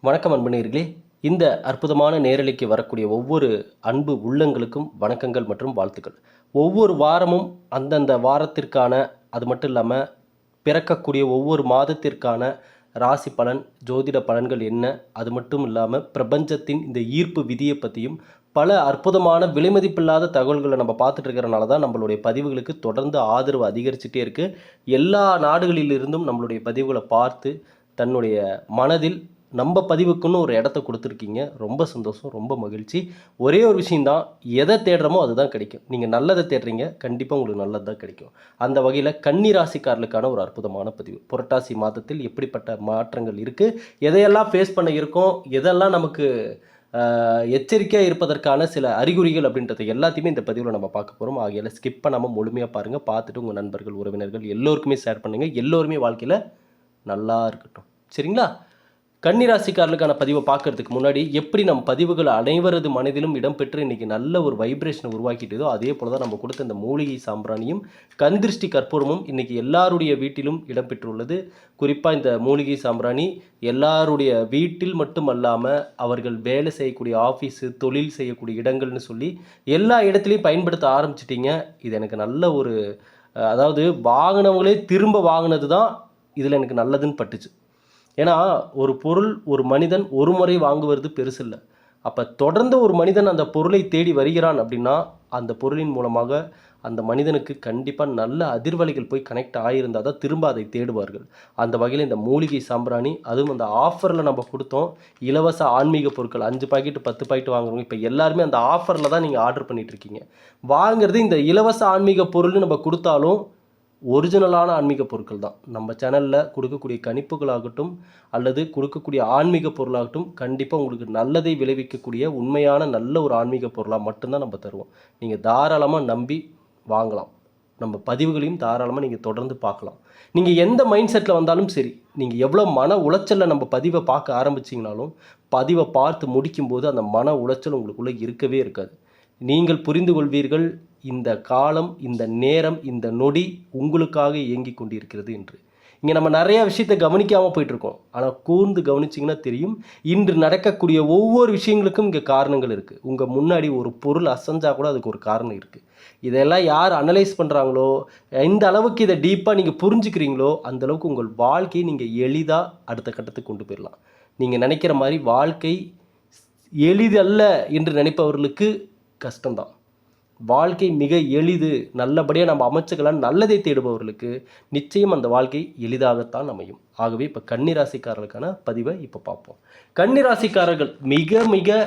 வணக்கம் அன்பு. இந்த அற்புதமான நேரலைக்கு வரக்கூடிய ஒவ்வொரு அன்பு உள்ளங்களுக்கும் வணக்கங்கள் மற்றும் வாழ்த்துக்கள். ஒவ்வொரு வாரமும் அந்தந்த வாரத்திற்கான, அது மட்டும் இல்லாமல் பிறக்கக்கூடிய ஒவ்வொரு மாதத்திற்கான ராசி பலன், ஜோதிட பலன்கள் என்ன, அது மட்டும் இல்லாமல் பிரபஞ்சத்தின் இந்த ஈர்ப்பு விதியை பற்றியும் பல அற்புதமான விலைமதிப்பில்லாத தகவல்களை நம்ம பார்த்துட்டு இருக்கிறனால தான் நம்மளுடைய பதிவுகளுக்கு தொடர்ந்து ஆதரவு அதிகரிச்சுட்டே இருக்குது. எல்லா நாடுகளிலிருந்தும் நம்மளுடைய பதிவுகளை பார்த்து தன்னுடைய மனதில் நம்ம பதிவுக்குன்னு ஒரு இடத்த கொடுத்துருக்கீங்க. ரொம்ப சந்தோஷம், ரொம்ப மகிழ்ச்சி. ஒரே ஒரு விஷயந்தான், எதை தேடுறோமோ அதுதான் கிடைக்கும். நீங்கள் நல்லதை தேடுறீங்க, கண்டிப்பாக உங்களுக்கு நல்லது தான் கிடைக்கும். அந்த வகையில் கன்னி ராசிக்காரர்களுக்கான ஒரு அற்புதமான பதிவு. புரட்டாசி மாதத்தில் எப்படிப்பட்ட மாற்றங்கள் இருக்குது, எதையெல்லாம் ஃபேஸ் பண்ண இருக்கோம், எதெல்லாம் நமக்கு எச்சரிக்கையாக இருப்பதற்கான சில அறிகுறிகள் அப்படின்றது எல்லாத்தையுமே இந்த பதிவில் நம்ம பார்க்க போகிறோம். ஆகையால் ஸ்கிப் பண்ணாமல் முழுமையாக பாருங்கள். பார்த்துட்டு உங்கள் நண்பர்கள், உறவினர்கள் எல்லோருக்குமே ஷேர் பண்ணுங்கள். எல்லோருமே வாழ்க்கையில் நல்லா இருக்கட்டும். சரிங்களா? கன்னிராசிக்காரர்களுக்கான பதிவை பார்க்கறதுக்கு முன்னாடி எப்படி நம்ம பதிவுகள் அனைவரது மனதிலும் இடம்பெற்று இன்றைக்கி நல்ல ஒரு வைப்ரேஷனை உருவாக்கிட்டதோ அதே போல் தான் நம்ம கொடுத்த இந்த மூலிகை சாம்பிராணியும் கந்திருஷ்டி கற்பூரமும் இன்றைக்கி எல்லாருடைய வீட்டிலும் இடம்பெற்றுள்ளது. குறிப்பாக இந்த மூலிகை சாம்பிராணி எல்லாருடைய வீட்டில் மட்டும் அல்லாமல் அவர்கள் வேலை செய்யக்கூடிய ஆஃபீஸு, தொழில் செய்யக்கூடிய இடங்கள்னு சொல்லி எல்லா இடத்துலையும் பயன்படுத்த ஆரம்பிச்சிட்டிங்க. இது எனக்கு நல்ல ஒரு அதாவது வாங்கினவங்களே திரும்ப வாங்கினது தான் இதில் எனக்கு நல்லதுன்னு பட்டுச்சு. ஏன்னா ஒரு பொருள், ஒரு மனிதன் ஒரு முறை வாங்குவது பெருசு இல்லை. அப்போ தொடர்ந்து ஒரு மனிதன் அந்த பொருளை தேடி வருகிறான் அப்படின்னா அந்த பொருளின் மூலமாக அந்த மனிதனுக்கு கண்டிப்பாக நல்ல அதிர்வலைகள் போய் கனெக்ட் ஆகியிருந்தால் தான் திரும்ப அதை தேடுவார்கள். அந்த வகையில் இந்த மூலிகை சாம்பிராணி, அதுவும் அந்த ஆஃபரில் நம்ம கொடுத்தோம். இலவச ஆன்மீக பொருட்கள் 5 பாக்கெட்டு 10 பாக்கெட்டு வாங்குறவங்க இப்போ எல்லாருமே அந்த ஆஃபரில் தான் நீங்கள் ஆர்டர் பண்ணிகிட்ருக்கீங்க. வாங்குறது இந்த இலவச ஆன்மீக பொருள்னு நம்ம கொடுத்தாலும் ஒரிஜினலான ஆன்மீக பொருட்கள் தான். நம்ம சேனலில் கொடுக்கக்கூடிய கணிப்புகளாகட்டும் அல்லது கொடுக்கக்கூடிய ஆன்மீக பொருளாகட்டும் கண்டிப்பாக உங்களுக்கு நல்லதை விளைவிக்கக்கூடிய உண்மையான நல்ல ஒரு ஆன்மீக பொருளாக மட்டும்தான் நம்ம தருவோம். நீங்கள் தாராளமாக நம்பி வாங்கலாம். நம்ம பதிவுகளையும் தாராளமாக நீங்கள் தொடர்ந்து பார்க்கலாம். நீங்கள் எந்த மைண்ட் செட்டில் வந்தாலும் சரி, நீங்கள் எவ்வளோ மன உளைச்சலில் நம்ம பதிவை பார்க்க ஆரம்பிச்சிங்கனாலும் பதிவை பார்த்து முடிக்கும்போது அந்த மன உளைச்சல் உங்களுக்குள்ளே இருக்கவே இருக்காது. நீங்கள் புரிந்து கொள்வீர்கள், இந்த காலம், இந்த நேரம், இந்த நொடி உங்களுக்காக இயங்கி கொண்டிருக்கிறது என்று. இங்கே நம்ம நிறையா விஷயத்தை கவனிக்காமல் போயிட்டுருக்கோம். ஆனால் கூர்ந்து கவனிச்சிங்கன்னா தெரியும், இன்று நடக்கக்கூடிய ஒவ்வொரு விஷயங்களுக்கும் இங்கே காரணங்கள் இருக்குது. உங்கள் முன்னாடி ஒரு பொருள் அசைஞ்சால் கூட அதுக்கு ஒரு காரணம் இருக்குது. இதெல்லாம் யார் அனலைஸ் பண்ணுறாங்களோ, எந்த அளவுக்கு இதை டீப்பாக நீங்கள் புரிஞ்சுக்கிறீங்களோ அந்தளவுக்கு உங்கள் வாழ்க்கையை நீங்கள் எளிதாக அடுத்த கட்டத்துக்கு கொண்டு போயிடலாம். நீங்கள் நினைக்கிற மாதிரி வாழ்க்கை எளிதல்ல என்று நினைப்பவர்களுக்கு கஷ்டம்தான். வாழ்க்கை மிக எளிது, நல்லபடியாக நம்ம அமைச்சுக்கலாம் நல்லதை தேடுபவர்களுக்கு நிச்சயம் அந்த வாழ்க்கை எளிதாகத்தான் அமையும். ஆகவே இப்போ கன்னிராசிக்காரர்களுக்கான பதிவை இப்போ பார்ப்போம். கன்னிராசிக்காரர்கள் மிக மிக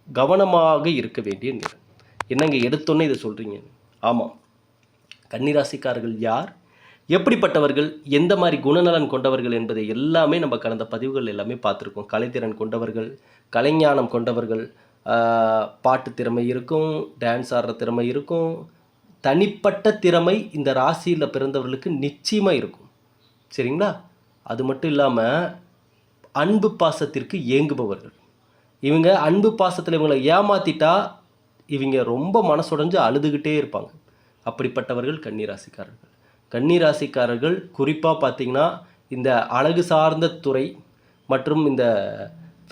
கவனமாக இருக்க வேண்டிய நேரம். என்னங்க எடுத்தோன்னே இதை சொல்கிறீங்க? ஆமாம், கன்னிராசிக்காரர்கள் யார், எப்படிப்பட்டவர்கள், எந்த மாதிரி குணநலன் கொண்டவர்கள் என்பதை எல்லாமே நம்ம கடந்த பதிவுகள் எல்லாமே பார்த்துருக்கோம். கலைத்திறன் கொண்டவர்கள், கலைஞானம் கொண்டவர்கள், பாட்டு திறமை இருக்கும், டான்ஸ் ஆடுற திறமை இருக்கும், தனிப்பட்ட திறமை இந்த ராசியில் பிறந்தவர்களுக்கு நிச்சயமாக இருக்கும். சரிங்களா? அது மட்டும் இல்லாமல் அன்பு பாசத்திற்கு ஏங்குபவர்கள். இவங்க அன்பு பாசத்தில் இவங்களை ஏமாற்றிட்டா இவங்க ரொம்ப மனசுடைஞ்சு அழுதுகிட்டே இருப்பாங்க. அப்படிப்பட்டவர்கள் கன்னிராசிக்காரர்கள். கன்னிராசிக்காரர்கள் குறிப்பாக பார்த்திங்கன்னா இந்த அழகு சார்ந்த துறை மற்றும் இந்த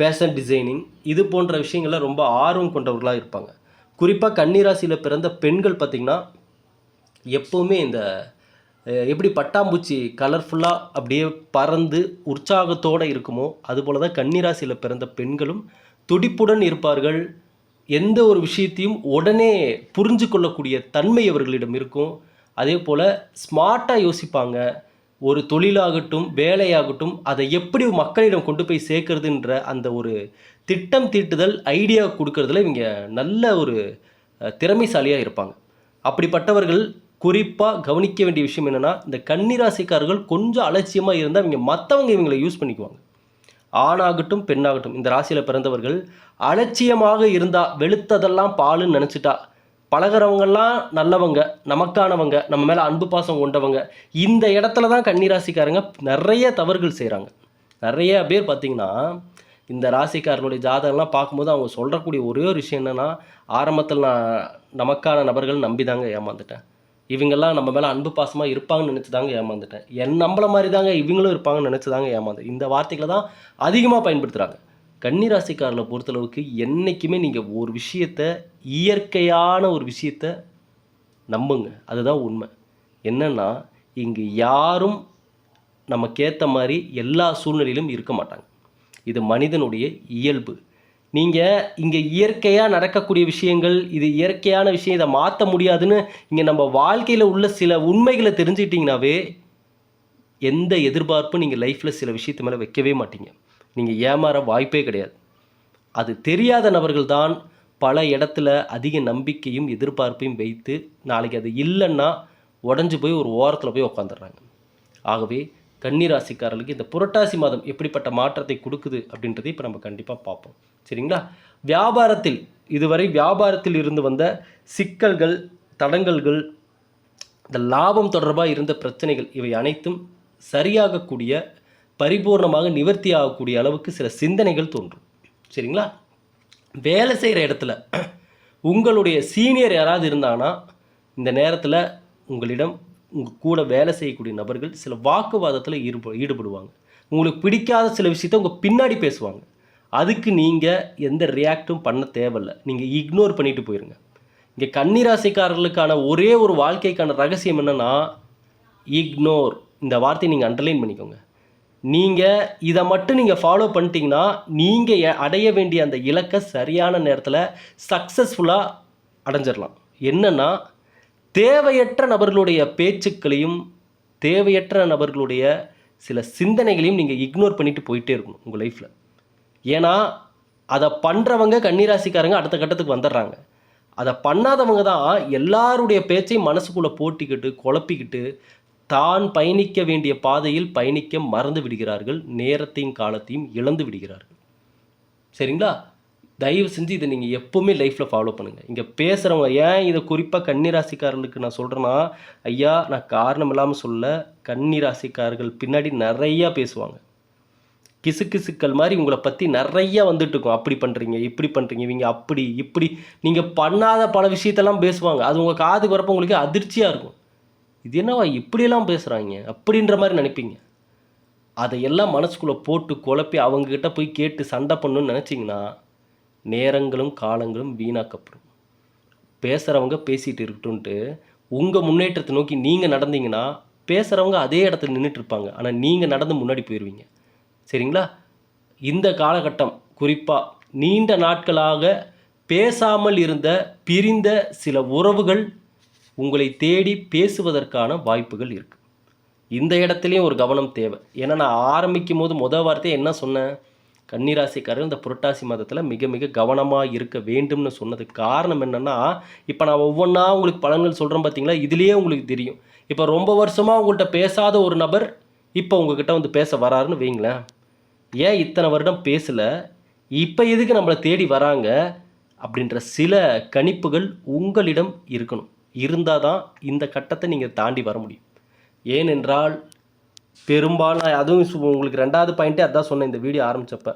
ஃபேஷன் டிசைனிங் இது போன்ற விஷயங்களில் ரொம்ப ஆர்வம் கொண்டவர்களாக இருப்பாங்க. குறிப்பாக கன்னிராசியில் பிறந்த பெண்கள் பார்த்திங்கன்னா எப்போவுமே இந்த எப்படி பட்டாம்பூச்சி கலர்ஃபுல்லாக அப்படியே பறந்து உற்சாகத்தோடு இருக்குமோ அதுபோல் தான் கன்னிராசியில் பிறந்த பெண்களும் துடிப்புடன் இருப்பார்கள். எந்த ஒரு விஷயத்தையும் உடனே புரிஞ்சு கொள்ளக்கூடிய தன்மை அவர்களிடம் இருக்கும். அதே போல் ஸ்மார்ட்டாக யோசிப்பாங்க. ஒரு தொழிலாகட்டும் வேலையாகட்டும் அதை எப்படி மக்களிடம் கொண்டு போய் சேர்க்கறதுன்ற அந்த ஒரு திட்டம் தீட்டுதல், ஐடியா கொடுக்கறதுல இவங்க நல்ல ஒரு திறமைசாலியாக இருப்பாங்க. அப்படிப்பட்டவர்கள் குறிப்பாக கவனிக்க வேண்டிய விஷயம் என்னென்னா, இந்த கன்னிராசிக்காரர்கள் கொஞ்சம் அலட்சியமாக இருந்தால் இவங்க மற்றவங்க இவங்களை யூஸ் பண்ணிக்குவாங்க. ஆணாகட்டும் பெண்ணாகட்டும் இந்த ராசியில் பிறந்தவர்கள் அலட்சியமாக இருந்தால், வெளுத்ததெல்லாம் பாலுன்னு நினச்சிட்டா, பழகிறவங்கெல்லாம் நல்லவங்க, நமக்கானவங்க, நம்ம மேலே அன்பு பாசம் கொண்டவங்க, இந்த இடத்துல தான் கன்னிராசிக்காரங்க நிறைய தவறுகள் செய்கிறாங்க. நிறைய பேர் பார்த்திங்கன்னா இந்த ராசிக்காரர்களுடைய ஜாதகம்லாம் பார்க்கும்போது அவங்க சொல்கிறக்கூடிய ஒரே ஒரு விஷயம் என்னென்னா, ஆரம்பத்தில் நான் நமக்கான நபர்கள் நம்பி தாங்க ஏமாந்துட்டேன், இவங்கெல்லாம் நம்ம மேலே அன்பு பாசமாக இருப்பாங்கன்னு நினச்சி தாங்க ஏமாந்துட்டேன், நம்மளை மாதிரி தாங்க இவங்களும் இருப்பாங்கன்னு நினச்சி தாங்க ஏமாந்தேன். இந்த வார்த்தைகளை தான் அதிகமாக பயன்படுத்துகிறாங்க. கன்னிராசிக்காரர்களை பொறுத்தளவுக்கு என்றைக்குமே நீங்கள் ஒரு விஷயத்த, இயற்கையான ஒரு விஷயத்த நம்புங்க. அதுதான் உண்மை. என்னென்னா, இங்கு யாரும் நமக்கேற்ற மாதிரி எல்லா சூழ்நிலையிலும் இருக்க மாட்டாங்க. இது மனிதனுடைய இயல்பு. நீங்கள் இங்கே இயற்கையாக நடக்கக்கூடிய விஷயங்கள், இது இயற்கையான விஷயம், இதை மாற்ற முடியாதுன்னு இங்கே நம்ம வாழ்க்கையில் உள்ள சில உண்மைகளை தெரிஞ்சுக்கிட்டிங்கனாவே எந்த எதிர்பார்ப்பும் நீங்கள் லைஃப்பில் சில விஷயத்து மேலே வைக்கவே மாட்டீங்க. நீங்கள் ஏமாற வாய்ப்பே கிடையாது. அது தெரியாத நபர்கள் தான் பல இடத்துல அதிக நம்பிக்கையும் எதிர்பார்ப்பையும் வைத்து நாளைக்கு அது இல்லைன்னா உடஞ்சி போய் ஒரு ஓரத்தில் போய் உட்காந்துடுறாங்க. ஆகவே கன்னிராசிக்காரர்களுக்கு இந்த புரட்டாசி மாதம் எப்படிப்பட்ட மாற்றத்தை கொடுக்குது அப்படின்றதை இப்போ நம்ம கண்டிப்பாக பார்ப்போம். சரிங்களா? வியாபாரத்தில் இதுவரை வியாபாரத்தில் இருந்து வந்த சிக்கல்கள், தடங்கல்கள், இந்த லாபம் தொடர்பாக இருந்த பிரச்சனைகள் இவை அனைத்தும் சரியாகக்கூடிய, பரிபூர்ணமாக நிவர்த்தி ஆகக்கூடிய அளவுக்கு சில சிந்தனைகள் தோன்றும். சரிங்களா? வேலை செய்கிற இடத்துல உங்களுடைய சீனியர் யாராவது இருந்தாங்கன்னா இந்த நேரத்தில் உங்களிடம் உங்கள் கூட வேலை செய்யக்கூடிய நபர்கள் சில வாக்குவாதத்தில் ஈடுபடுவாங்க. உங்களுக்கு பிடிக்காத சில விஷயத்த உங்கள் பின்னாடி பேசுவாங்க. அதுக்கு நீங்கள் எந்த ரியாக்டும் பண்ண தேவையில்லை. நீங்கள் இக்னோர் பண்ணிட்டு போயிருங்க. இங்கே கன்னிராசிக்காரர்களுக்கான ஒரே ஒரு வாழ்க்கைக்கான ரகசியம் என்னென்னா இக்னோர். இந்த வார்த்தையை நீங்கள் அண்டர்லைன் பண்ணிக்கோங்க. நீங்கள் இதை மட்டும் நீங்கள் ஃபாலோ பண்ணிட்டீங்கன்னா நீங்கள் அடைய வேண்டிய அந்த இலக்கை சரியான நேரத்தில் சக்ஸஸ்ஃபுல்லாக அடைஞ்சிடலாம். என்னென்னா, தேவையற்ற நபர்களுடைய பேச்சுக்களையும் தேவையற்ற நபர்களுடைய சில சிந்தனைகளையும் நீங்கள் இக்னோர் பண்ணிட்டு போயிட்டே இருக்கணும் உங்கள் லைஃப்பில். ஏன்னா அதை பண்ணுறவங்க கன்னிராசிக்காரங்க அடுத்த கட்டத்துக்கு வந்துடுறாங்க. அதை பண்ணாதவங்க தான் எல்லாருடைய பேச்சையும் மனசுக்குள்ளே போட்டிக்கிட்டு குழப்பிக்கிட்டு தான் பயணிக்க வேண்டிய பாதையில் பயணிக்க மறந்து விடுகிறார்கள். நேரத்தையும் காலத்தையும் இழந்து விடுகிறார்கள். சரிங்களா? தயவு செஞ்சு இதை நீங்கள் எப்போவுமே லைஃப்பில் ஃபாலோ பண்ணுங்கள். இங்கே பேசுகிறவங்க ஏன் இதை குறிப்பாக கன்னிராசிக்காரர்களுக்கு நான் சொல்கிறேன்னா, ஐயா நான் காரணம் இல்லாமல் சொல்ல, கன்னிராசிக்காரர்கள் பின்னாடி நிறையா பேசுவாங்க. கிசுக்கிசுக்கள் மாதிரி உங்களை பற்றி நிறையா வந்துட்டு இருக்கும். அப்படி பண்ணுறீங்க, இப்படி பண்ணுறீங்க, இவங்க அப்படி இப்படி நீங்கள் பண்ணாத பல விஷயத்தெல்லாம் பேசுவாங்க. அது உங்கள் காதுக்கு வரப்போ உங்களுக்கு அதிர்ச்சியாக இருக்கும். இது என்னவா இப்படியெல்லாம் பேசுகிறாங்க அப்படின்ற மாதிரி நினைப்பீங்க. அதையெல்லாம் மனசுக்குள்ளே போட்டு குழப்பி அவங்கக்கிட்ட போய் கேட்டு சண்டை பண்ணணுன்னு நினச்சிங்கன்னா நேரங்களும் காலங்களும் வீணாக்கப்படும். பேசுகிறவங்க பேசிகிட்டு இருக்கட்டும்ன்ட்டு உங்கள் முன்னேற்றத்தை நோக்கி நீங்கள் நடந்தீங்கன்னா பேசுகிறவங்க அதே இடத்துல நின்றுட்டு இருப்பாங்க. ஆனால் நீங்கள் நடந்து முன்னாடி போயிடுவீங்க. சரிங்களா? இந்த காலகட்டம் குறிப்பாக நீண்ட நாட்களாக பேசாமல் இருந்த பிரிந்த சில உறவுகள் உங்களை தேடி பேசுவதற்கான வாய்ப்புகள் இருக்குது. இந்த இடத்துலையும் ஒரு கவனம் தேவை. ஏன்னா நான் ஆரம்பிக்கும் போது முதல் வார்த்தையை என்ன சொன்னேன், கன்னிராசிக்காரர்கள் இந்த புரட்டாசி மாதத்தில் மிக மிக கவனமாக இருக்க வேண்டும்னு சொன்னதுக்கு காரணம் என்னென்னா, இப்போ நான் ஒவ்வொன்றா உங்களுக்கு பலன்கள் சொல்கிறேன் பார்த்தீங்களா, இதுலேயே உங்களுக்கு தெரியும். இப்போ ரொம்ப வருஷமாக உங்கள்கிட்ட பேசாத ஒரு நபர் இப்போ உங்ககிட்ட வந்து பேச வராருன்னு வைங்களேன். ஏன் இத்தனை வருடம் பேசலை, இப்போ எதுக்கு நம்மளை தேடி வராங்க அப்படின்ற சில கணிப்புகள் உங்களிடம் இருக்கணும். இருந்தால் தான் இந்த கட்டத்தை நீங்கள் தாண்டி வர முடியும். ஏனென்றால் பெரும்பாலும் அதுவும் உங்களுக்கு ரெண்டாவது பாயிண்ட்டே அதான் சொன்னேன் இந்த வீடியோ ஆரம்பித்தப்ப,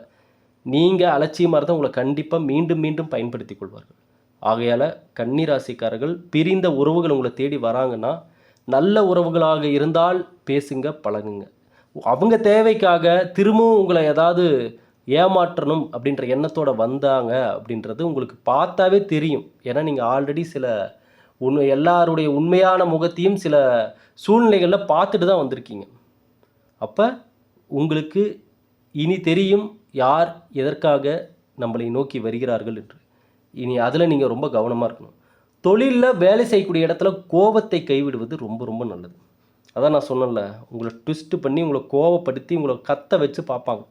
நீங்கள் அலட்சியமாக இருந்தால் உங்களை கண்டிப்பாக மீண்டும் மீண்டும் பயன்படுத்தி கொள்வார்கள். ஆகையால் கன்னிராசிக்காரர்கள் பிரிந்த உறவுகள் உங்களை தேடி வராங்கன்னா நல்ல உறவுகளாக இருந்தால் பேசுங்க, பழகுங்க. அவங்க தேவைக்காக திரும்பவும் உங்களை ஏதாவது ஏமாற்றணும் அப்படின்ற எண்ணத்தோடு வந்தாங்க அப்படின்றது உங்களுக்கு பார்த்தாவே தெரியும். ஏன்னா நீங்கள் ஆல்ரெடி சில எல்லாருடைய உண்மையான முகத்தையும் சில சூழ்நிலைகளில் பார்த்துட்டு தான் வந்திருக்கீங்க. அப்போ உங்களுக்கு இனி தெரியும் யார் எதற்காக நம்மளை நோக்கி வருகிறார்கள் என்று. இனி அதில் நீங்கள் ரொம்ப கவனமாக இருக்கணும். தொழிலில் வேலை செய்யக்கூடிய இடத்துல கோபத்தை கைவிடுவது ரொம்ப ரொம்ப நல்லது. அதான் நான் சொன்னேன்ல, உங்களை ட்விஸ்ட்டு பண்ணி உங்களை கோபப்படுத்தி உங்களை கத்த வச்சு பார்ப்பாங்க.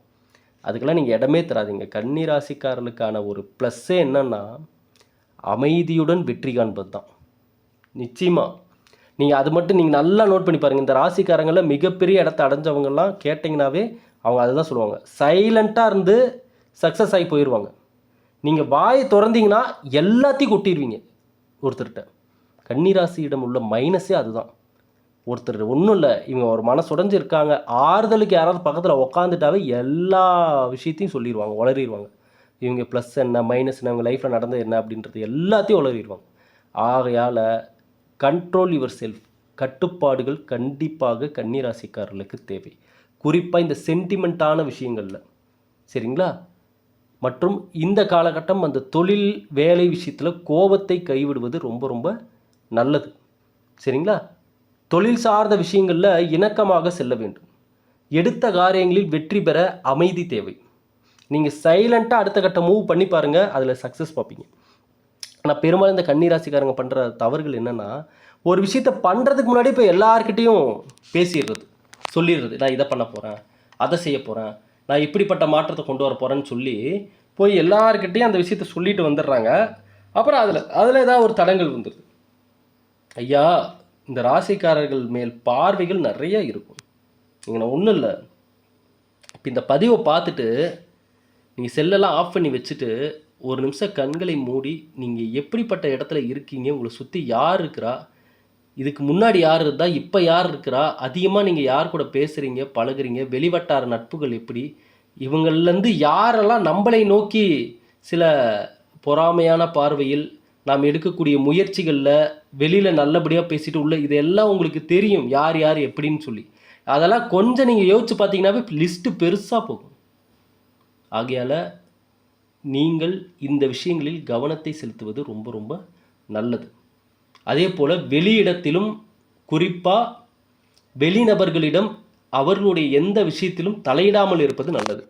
அதுக்கெல்லாம் நீங்கள் இடமே தராதீங்க. கன்னிராசிக்காரர்களுக்கான ஒரு ப்ளஸ்ஸே என்னென்னா அமைதியுடன் வெற்றி காண்பது தான். நிச்சயமாக நீங்கள் அது மட்டும் நீங்கள் நல்லா நோட் பண்ணி பாருங்கள். இந்த ராசிக்காரங்களில் மிகப்பெரிய இடத்த அடைஞ்சவங்கெல்லாம் கேட்டிங்கனாவே அவங்க அதை தான் சொல்லுவாங்க. சைலண்ட்டாக இருந்து சக்ஸஸ் ஆகி போயிடுவாங்க. நீங்கள் வாயை திறந்தீங்கன்னா எல்லாத்தையும் கொட்டிடுவீங்க ஒருத்தர்கிட்ட. கன்னிராசியிடம் உள்ள மைனஸே அதுதான். ஒருத்தர் ஒன்றும் இல்லை, இவங்க ஒரு மனசுடைஞ்சு இருக்காங்க, ஆறுதலுக்கு யாராவது பக்கத்தில் உக்காந்துட்டாவே எல்லா விஷயத்தையும் சொல்லிடுவாங்க, உளறிடுவாங்க. இவங்க ப்ளஸ் என்ன மைனஸ் என்ன, இவங்க லைஃப்பில் நடந்தது என்ன அப்படின்றது எல்லாத்தையும் உளறிடுவாங்க. ஆகையால் கண்ட்ரோல் யுவர் செல்ஃப். கட்டுப்பாடுகள் கண்டிப்பாக கன்னிராசிக்காரர்களுக்கு தேவை. குறிப்பாக இந்த சென்டிமெண்ட்டான விஷயங்களில், சரிங்களா? மற்றும் இந்த காலகட்டம் அந்த தொழில் வேலை விஷயத்தில் கோபத்தை கைவிடுவது ரொம்ப ரொம்ப நல்லது, சரிங்களா? தொழில் சார்ந்த விஷயங்களில் இணக்கமாக செல்ல வேண்டும். எடுத்த காரியங்களில் வெற்றி பெற அமைதி தேவை. நீங்கள் சைலண்ட்டாக அடுத்த கட்ட மூவ் பண்ணி பாருங்கள், அதில் சக்ஸஸ் பார்ப்பீங்க. ஆனால் பெரும்பாலும் இந்த கன்னிராசிக்காரங்க பண்ணுற தவறுகள் என்னென்னா, ஒரு விஷயத்தை பண்ணுறதுக்கு முன்னாடி இப்போ எல்லார்கிட்டையும் பேசிடுறது, சொல்லிடுறது. நான் இதை பண்ண போகிறேன், அதை செய்ய போகிறேன், நான் இப்படிப்பட்ட மாற்றத்தை கொண்டு வர போகிறேன்னு சொல்லி போய் எல்லார்கிட்டையும் அந்த விஷயத்தை சொல்லிட்டு வந்துடுறாங்க. அப்புறம் அதில் ஏதாவது ஒரு தடங்கள் வந்துடுது. ஐயா, இந்த ராசிக்காரர்கள் மேல் பார்வைகள் நிறைய இருக்கும். நீங்கள் நான் ஒன்றும் இல்லை, இப்போ இந்த பதிவை பார்த்துட்டு நீங்கள் செல்லெல்லாம் ஆஃப் பண்ணி வச்சுட்டு ஒரு நிமிஷம் கண்களை மூடி நீங்கள் எப்படிப்பட்ட இடத்துல இருக்கீங்க, உங்களை சுற்றி யார் இருக்கிறா, இதுக்கு முன்னாடி யார் இருந்தா, இப்போ யார் இருக்கிறா, அதிகமாக நீங்கள் யார் கூட பேசுகிறீங்க, பழகுறீங்க, வெளிவட்டார நட்புகள் எப்படி, இவங்கள்லேருந்து யாரெல்லாம் நம்மளை நோக்கி சில பொறாமையான பார்வையில் நாம் எடுக்கக்கூடிய முயற்சிகளில் வெளியில் நல்லபடியாக பேசிட்டு உள்ள இதெல்லாம் உங்களுக்கு தெரியும், யார் யார் எப்படின்னு சொல்லி. அதெல்லாம் கொஞ்சம் நீங்கள் யோசிச்சு பார்த்தீங்கன்னாவே லிஸ்ட்டு பெருசாக போகும். ஆகையால் நீங்கள் இந்த விஷயங்களில் கவனத்தை செலுத்துவது ரொம்ப ரொம்ப நல்லது. அதே போல் வெளியிடத்திலும், குறிப்பாக வெளிநபர்களிடம் அவர்களுடைய எந்த விஷயத்திலும் தலையிடாமல் இருப்பது நல்லது.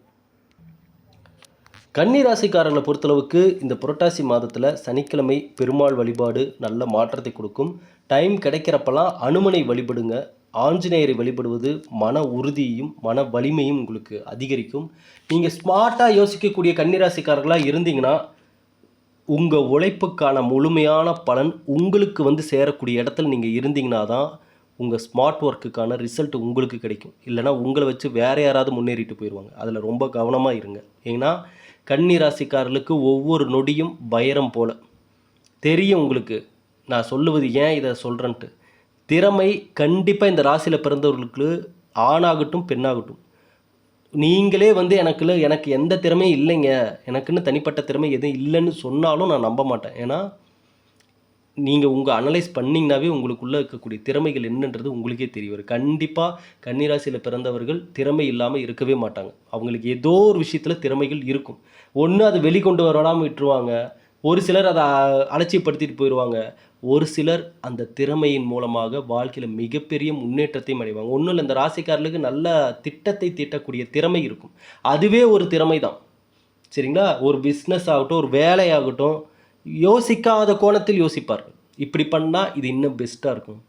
கன்னிராசிக்காரர்களை பொறுத்தளவுக்கு இந்த புரட்டாசி மாதத்தில் சனிக்கிழமை பெருமாள் வழிபாடு நல்ல மாற்றத்தை கொடுக்கும். டைம் கிடைக்கிறப்பெல்லாம் அனுமனை வழிபடுங்க. ஆஞ்சநேயரை வழிபடுவது மன உறுதியையும் மன வலிமையும் உங்களுக்கு அதிகரிக்கும். நீங்கள் ஸ்மார்ட்டாக யோசிக்கக்கூடிய கன்னிராசிக்காரர்களாக இருந்தீங்கன்னா உங்கள் உழைப்புக்கான முழுமையான பலன் உங்களுக்கு வந்து சேரக்கூடிய இடத்துல நீங்கள் இருந்தீங்கன்னா தான் உங்கள் ஸ்மார்ட் ஒர்க்குக்கான ரிசல்ட் உங்களுக்கு கிடைக்கும். இல்லைனா உங்களை வச்சு வேறு யாராவது முன்னேறிட்டு போயிடுவாங்க. அதில் ரொம்ப கவனமாக இருங்க. ஏன்னா கன்னிராசிக்காரர்களுக்கு ஒவ்வொரு நொடியும் வைரம் போல் தெரியும். உங்களுக்கு நான் சொல்லுவது ஏன் இதை சொல்கிறேன்ட்டு, திறமை கண்டிப்பாக இந்த ராசியில் பிறந்தவர்களுக்கு ஆணாகட்டும் பெண்ணாகட்டும், நீங்களே வந்து எனக்கு எந்த திறமையும் இல்லைங்க, எனக்குன்னு தனிப்பட்ட திறமை எதுவும் இல்லைன்னு சொன்னாலும் நான் நம்ப மாட்டேன். ஏன்னா நீங்கள் உங்கள் அனலைஸ் பண்ணிங்கனாவே உங்களுக்குள்ளே இருக்கக்கூடிய திறமைகள் என்னன்றது உங்களுக்கே தெரிய வரும். கண்டிப்பாக கன்னிராசியில் பிறந்தவர்கள் திறமை இல்லாமல் இருக்கவே மாட்டாங்க. அவங்களுக்கு ஏதோ ஒரு விஷயத்தில் திறமைகள் இருக்கும். ஒன்று அது வெளிக்கொண்டு வராமல் விட்டுருவாங்க, ஒரு சிலர் அதை அலட்சியப்படுத்திட்டு போயிடுவாங்க, ஒரு சிலர் அந்த திறமையின் மூலமாக வாழ்க்கையில் மிகப்பெரிய முன்னேற்றத்தையும் அடைவாங்க. ஒன்றும் இல்லை, இந்த ராசிக்காரர்களுக்கு நல்ல திட்டத்தை தீட்டக்கூடிய திறமை இருக்கும். அதுவே ஒரு திறமை தான், சரிங்களா? ஒரு பிஸ்னஸ் ஆகட்டும், ஒரு வேலையாகட்டும், யோசிக்காத கோணத்தில் யோசிப்பார்கள். இப்படி பண்ணால் இது இன்னும் பெஸ்ட்டாக இருக்கும்,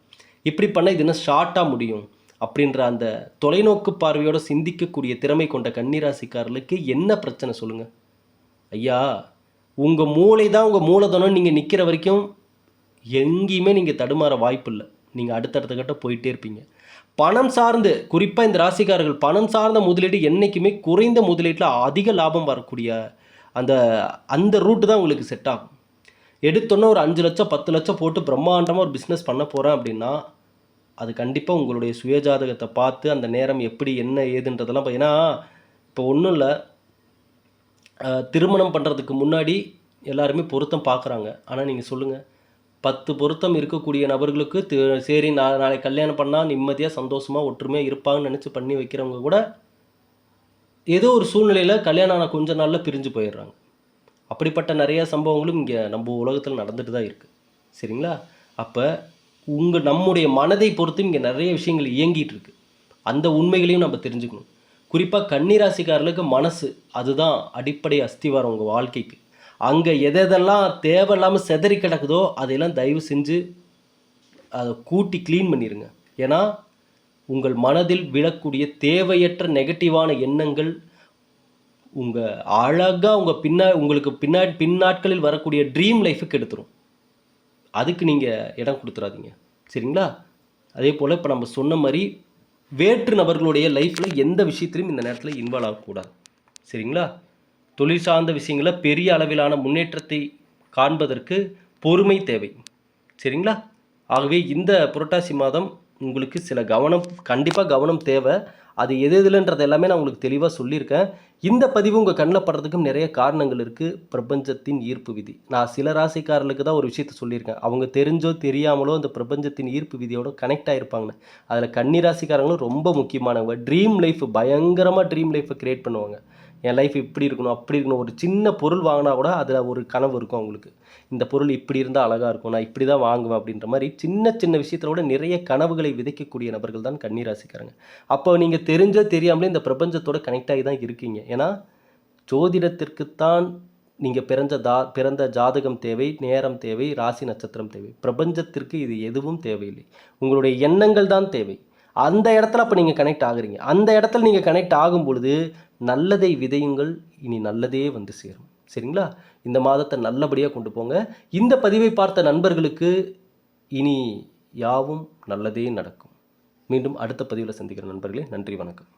இப்படி பண்ணால் இது இன்னும் ஷார்ட்டாக முடியும் அப்படின்ற அந்த தொலைநோக்கு பார்வையோடு சிந்திக்கக்கூடிய திறமை கொண்ட கன்னிராசிக்காரர்களுக்கு என்ன பிரச்சனை சொல்லுங்கள் ஐயா? உங்கள் மூளை தான் உங்கள் மூலதனம். நீங்கள் நிற்கிற வரைக்கும் எங்கேயுமே நீங்கள் தடுமாற வாய்ப்பு இல்லை. நீங்கள் அடுத்தடுத்த கட்ட போயிட்டே இருப்பீங்க. பணம் சார்ந்து, குறிப்பாக இந்த ராசிக்காரர்கள் பணம் சார்ந்த முதலீடு என்றைக்குமே குறைந்த முதலீட்டில் அதிக லாபம் வரக்கூடிய அந்த ரூட்டு தான் உங்களுக்கு செட் ஆகும். எடுத்தோன்னே ஒரு 5 லட்சம் 10 லட்சம் போட்டு பிரம்மாண்டமாக ஒரு பிஸ்னஸ் பண்ண போகிறேன் அப்படின்னா அது கண்டிப்பாக உங்களுடைய சுயஜாதகத்தை பார்த்து அந்த நேரம் எப்படி என்ன ஏதுன்றதெல்லாம். ஏன்னா இப்போ ஒன்றும் இல்லை, திருமணம் பண்ணுறதுக்கு முன்னாடி எல்லாருமே பொருத்தம் பார்க்குறாங்க. ஆனால் நீங்கள் சொல்லுங்கள், 10 பொருத்தம் இருக்கக்கூடிய நபர்களுக்கு சரி நாளை கல்யாணம் பண்ணால் நிம்மதியாக சந்தோஷமாக ஒற்றுமையாக இருப்பாங்கன்னு நினச்சி பண்ணி வைக்கிறவங்க கூட ஏதோ ஒரு சூழ்நிலையில் கல்யாணம் ஆன கொஞ்ச நாளில் பிரிஞ்சு போயிடுறாங்க. அப்படிப்பட்ட நிறைய சம்பவங்களும் இங்கே நம்ம உலகத்தில் நடந்துட்டு தான் இருக்குது, சரிங்களா? அப்போ நம்முடைய மனதை பொறுத்து இங்கே நிறைய விஷயங்கள் இயங்கிட்டு இருக்குது. அந்த உண்மைகளையும் நம்ம தெரிஞ்சுக்கணும். குறிப்பாக கன்னிராசிக்காரர்களுக்கு மனசு அதுதான் அடிப்படை அஸ்திவாரம் உங்கள் வாழ்க்கைக்கு. அங்கே எதெல்லாம் தேவையில்லாமல் செதறி கிடக்குதோ அதையெல்லாம் தயவு செஞ்சு அதை கூட்டி க்ளீன் பண்ணிடுங்க. ஏன்னா உங்கள் மனதில் விழக்கூடிய தேவையற்ற நெகட்டிவான எண்ணங்கள் உங்கள் அழகாக உங்களுக்கு பின்னாட்களில் வரக்கூடிய ட்ரீம் லைஃபுக்கு எடுத்துரும். அதுக்கு நீங்கள் இடம் கொடுத்துடாதீங்க, சரிங்களா? அதே போல் இப்போ நம்ம சொன்ன மாதிரி வேற்று நபர்களுடைய லைஃப்பில் எந்த விஷயத்திலையும் இந்த நேரத்தில் இன்வால்வ் ஆகக்கூடாது, சரிங்களா? தொழில் சார்ந்த விஷயங்களில் பெரிய அளவிலான முன்னேற்றத்தை காண்பதற்கு பொறுமை தேவை, சரிங்களா? ஆகவே இந்த புரட்டாசி மாதம் உங்களுக்கு சில கவனம், கண்டிப்பாக கவனம் தேவை. அது எது எதுலன்றது எல்லாமே நான் உங்களுக்கு தெளிவாக சொல்லியிருக்கேன். இந்த பதிவு உங்கள் கண்ணில் படுறதுக்கும் நிறைய காரணங்கள் இருக்குது. பிரபஞ்சத்தின் ஈர்ப்பு விதி. நான் சில ராசிக்காரர்களுக்கு தான் ஒரு விஷயத்த சொல்லியிருக்கேன். அவங்க தெரிஞ்சோ தெரியாமலோ இந்த பிரபஞ்சத்தின் ஈர்ப்பு விதியோட கனெக்ட் ஆகிருப்பாங்கன்னு. அதில் கன்னி ராசிக்காரங்களும் ரொம்ப முக்கியமானவங்க. ட்ரீம் லைஃப் பயங்கரமாக ட்ரீம் லைஃப்பை க்ரியேட் பண்ணுவாங்க. என் லைஃப் இப்படி இருக்கணும், அப்படி இருக்கணும். ஒரு சின்ன பொருள் வாங்கினா கூட அதில் ஒரு கனவு இருக்கும் அவங்களுக்கு. இந்த பொருள் இப்படி இருந்தால் அழகாக இருக்கும், நான் இப்படி தான் வாங்குவேன் அப்படின்ற மாதிரி சின்ன சின்ன விஷயத்தில் கூட நிறைய கனவுகளை விதைக்கக்கூடிய நபர்கள் தான் கன்னி ராசிக்காரங்க. அப்போ நீங்கள் தெரிஞ்சோ தெரியாமலே இந்த பிரபஞ்சத்தோட கனெக்ட் ஆகி தான் இருக்கீங்க. ஏன்னா ஜோதிடத்திற்குத்தான் நீங்கள் பிறந்த ஜாதகம் தேவை, நேரம் தேவை, ராசி நட்சத்திரம் தேவை. பிரபஞ்சத்திற்கு இது எதுவும் தேவையில்லை. உங்களுடைய எண்ணங்கள் தான் தேவை. அந்த இடத்துல அப்போ நீங்கள் கனெக்ட் ஆகுறீங்க. அந்த இடத்துல நீங்கள் கனெக்ட் ஆகும் பொழுது நல்லதை விதையுங்கள், இனி நல்லதே வந்து சேரும். சரிங்களா? இந்த மாதத்தை நல்லபடியாக கொண்டு போங்க. இந்த பதிவை பார்த்த நண்பர்களுக்கு இனி யாவும் நல்லதே நடக்கும். மீண்டும் அடுத்த பதிவில் சந்திக்கிற நண்பர்களே, நன்றி, வணக்கம்.